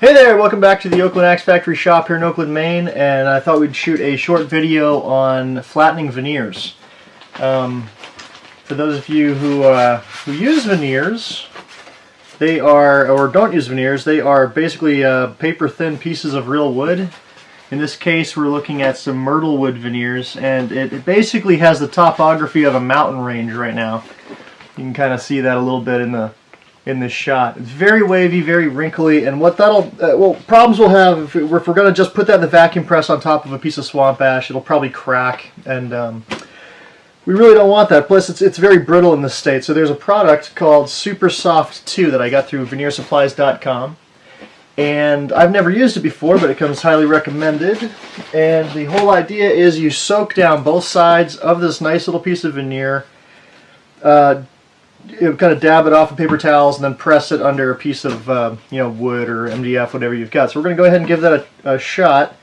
Hey there, welcome back to the Oakland Axe Factory shop here in Oakland, Maine, and I thought we'd shoot a short video on flattening veneers. For those of you who use veneers, they are, or don't use veneers, they are basically paper-thin pieces of real wood. In this case, we're looking at some myrtle wood veneers, and it basically has the topography of a mountain range right now. You can kind of see that a little bit in this shot. It's very wavy, very wrinkly, and what that'll, problems we'll have if we're going to just put that in the vacuum press on top of a piece of swamp ash, it'll probably crack, and we really don't want that. Plus, it's very brittle in this state. So there's a product called Super Soft 2 that I got through VeneerSupplies.com, and I've never used it before, but it comes highly recommended. And the whole idea is you soak down both sides of this nice little piece of veneer, kind of dab it off with paper towels, and then press it under a piece of wood or MDF, whatever you've got. So we're going to go ahead and give that a shot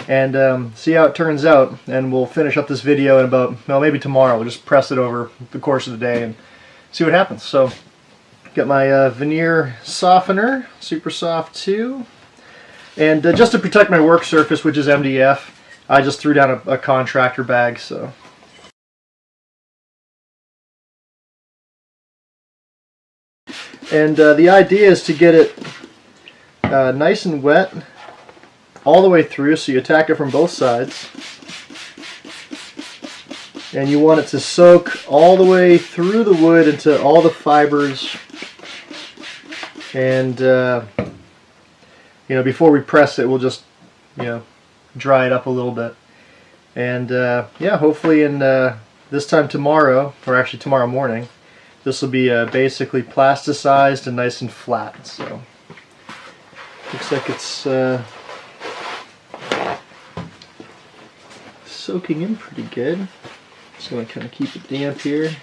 and see how it turns out, and we'll finish up this video in about, well, maybe tomorrow. We'll just press it over the course of the day and see what happens. So got my veneer softener, Super Soft 2, and just to protect my work surface, which is MDF, I just threw down a contractor bag. So and the idea is to get it nice and wet all the way through, so you attack it from both sides, and you want it to soak all the way through the wood into all the fibers, and before we press it, we'll just dry it up a little bit, and yeah, hopefully in this time tomorrow, or actually tomorrow morning, this will be basically plasticized and nice and flat. So looks like it's soaking in pretty good. Just want to kind of keep it damp here.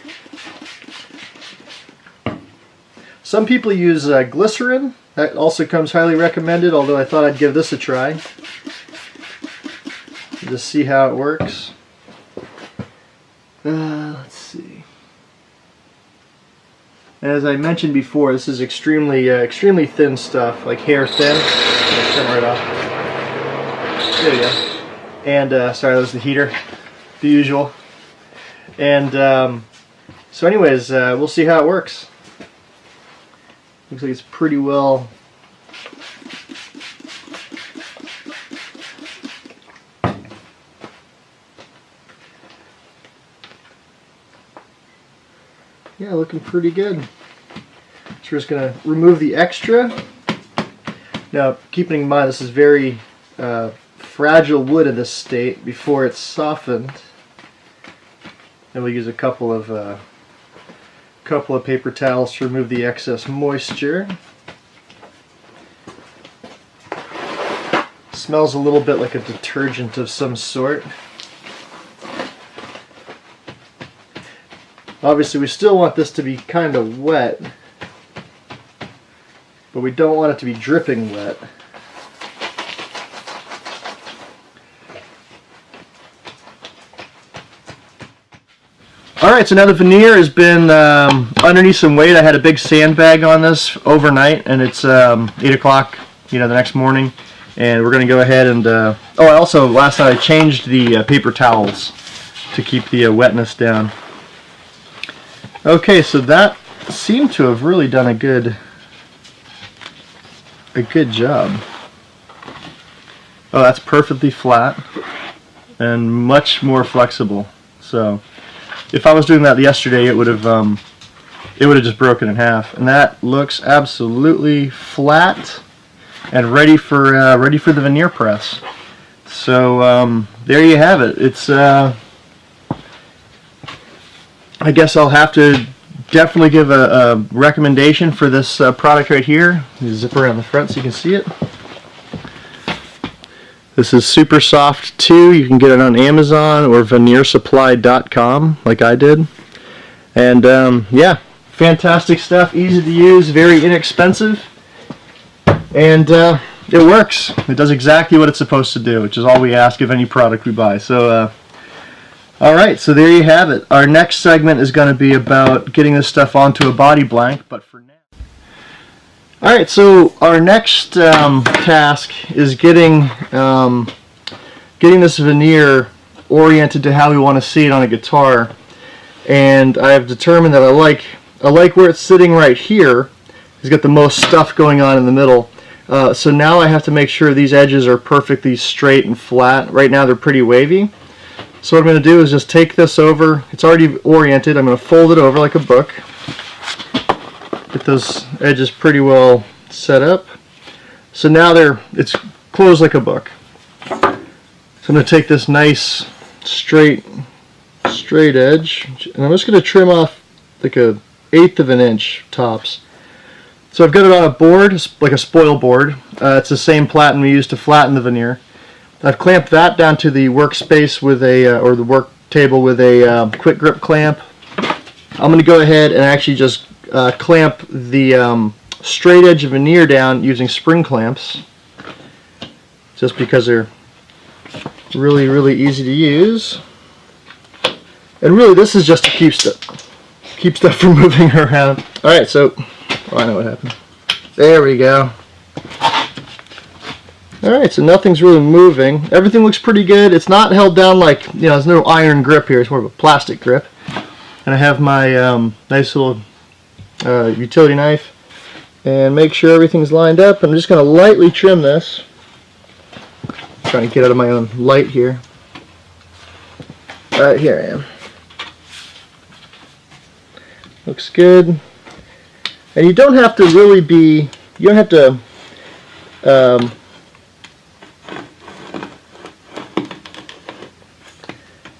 Some people use glycerin. That also comes highly recommended, although I thought I'd give this a try. Just see how it works. Let's see. As I mentioned before, this is extremely thin stuff, like hair thin. Turn right off. There you go. And sorry, that was the heater, the usual. And so, anyways, we'll see how it works. Looks like it's pretty well. Yeah, looking pretty good. So we're just going to remove the extra. Now, keeping in mind this is very fragile wood in this state before it's softened. And we'll use a couple of paper towels to remove the excess moisture. Smells a little bit like a detergent of some sort. Obviously, we still want this to be kind of wet, but we don't want it to be dripping wet. Alright, so now the veneer has been underneath some weight. I had a big sandbag on this overnight, and it's 8 o'clock the next morning, and we're going to go ahead and oh, also last night I changed the paper towels to keep the wetness down. Okay, so that seemed to have really done a good job. Oh, that's perfectly flat and much more flexible. So if I was doing that yesterday, it would have just broken in half. And that looks absolutely flat and ready for the veneer press. So there you have it. It's I guess I'll have to definitely give a recommendation for this product right here. The zipper on the front so you can see it. This is Super Soft 2. You can get it on Amazon or VeneerSupply.com like I did. And yeah, fantastic stuff, easy to use, very inexpensive, and it works. It does exactly what it's supposed to do, which is all we ask of any product we buy. So alright, so there you have it. Our next segment is going to be about getting this stuff onto a body blank, but for now. Alright, so our next task is getting this veneer oriented to how we want to see it on a guitar. And I have determined that I like where it's sitting right here. It's got the most stuff going on in the middle. So now I have to make sure these edges are perfectly straight and flat. Right now they're pretty wavy. So what I'm going to do is just take this over. It's already oriented. I'm going to fold it over like a book. Get those edges pretty well set up. So now it's closed like a book. So I'm going to take this nice straight edge, and I'm just going to trim off like 1/8 of an inch tops. So I've got it on a board, like a spoil board. It's the same platen we use to flatten the veneer. I've clamped that down to the workspace with or the work table with a quick grip clamp. I'm going to go ahead and actually just clamp the straight edge of veneer down using spring clamps, just because they're really easy to use. And really this is just to keep stuff from moving around. Alright, so I know what happened. There we go. Alright, so nothing's really moving. Everything looks pretty good. It's not held down like, there's no iron grip here. It's more of a plastic grip. And I have my nice little utility knife. And make sure everything's lined up. I'm just going to lightly trim this. Trying to get out of my own light here. Alright, here I am. Looks good. And you don't have to really be, you don't have to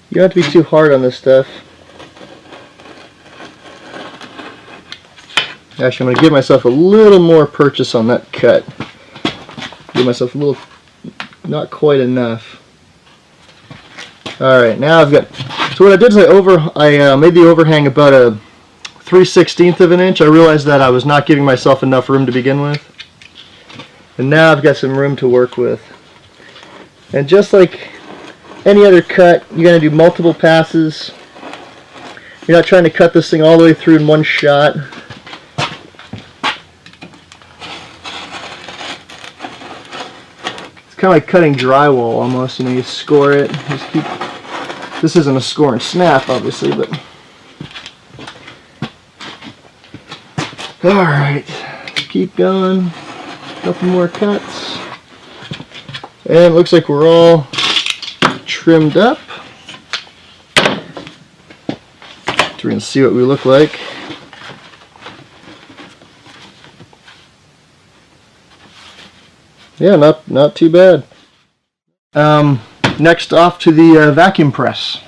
you don't have to be too hard on this stuff. Actually, I'm going to give myself a little more purchase on that cut. Give myself a little, not quite enough. Alright, now I've got, so what I did is I made the overhang about a 3/16 of an inch. I realized that I was not giving myself enough room to begin with. And now I've got some room to work with. And just like any other cut, you're going to do multiple passes. You're not trying to cut this thing all the way through in one shot. It's kind of like cutting drywall almost. You score it. Just keep. This isn't a score and snap, obviously, but. Alright, keep going. Couple more cuts. And it looks like we're all trimmed up. So we're going to see what we look like. Yeah, not too bad. Next off to the vacuum press.